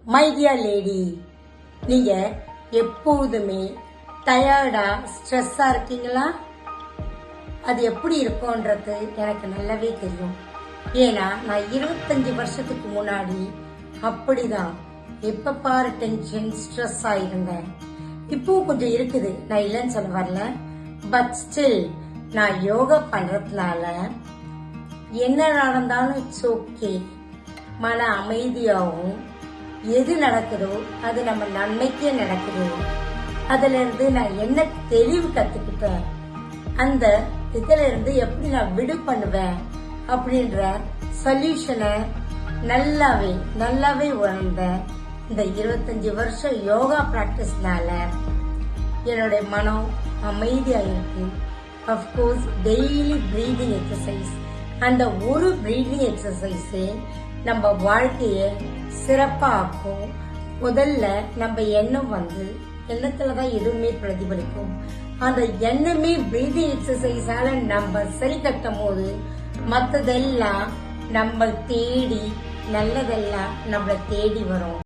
My dear lady, நீங்க எப்போதுமே டயர்டா ஸ்ட்ரெஸ்ஸா இருக்கீங்களா? அது எப்படி இருக்கும்ன்றது எனக்கு நல்லாவே தெரியும். ஏன்னா நான் 25 வருஷத்துக்கு முன்னாடி அப்படிதான் எப்ப பாரு டென்ஷன் ஸ்ட்ரெஸ் ஆயிருந்தேன். இப்பவும் கொஞ்சம் இருக்குது, நான் இல்லைன்னு சொல்ல வரல. பட் ஸ்டில் நான் யோகா பண்றதுனால என்ன நடந்தாலும் இட்ஸ் ஓகே, மன அமைதியாகவும் எது நடக்குதோ அது நம்ம நன்மைக்கே நடக்குது. அதுல இருந்து நான் என்ன தெளிவு கத்துக்கிட்டேன், அந்த இதுல இருந்து எப்படி நான் விடு பண்ணுவேன் அப்படின்ற சொல்யூஷனை நல்லாவே உணர்ந்த இந்த 25 வருஷம் யோகா பிராக்டிஸ்னால என்னுடைய மனம் அமைதியா இருக்கு. அப்கோர்ஸ் டெய்லி பிரீதிங் எக்ஸசைஸ், அந்த ஒரு பிரீதிங் எக்ஸசைஸே நம்ம வாழ்க்கைய சிறப்பா ஆக்கும். முதல்ல நம்ம எண்ணத்துலதான் எதுவுமே பிரதிபலிக்கும். அந்த எண்ணமே பிரீதிங் எக்ஸசைஸால நம்ம சரி கட்டும் போது மத்ததெல்லாம் நம்ம தேடி நல்லதெல்லாம் நம்மளை தேடி வரும்.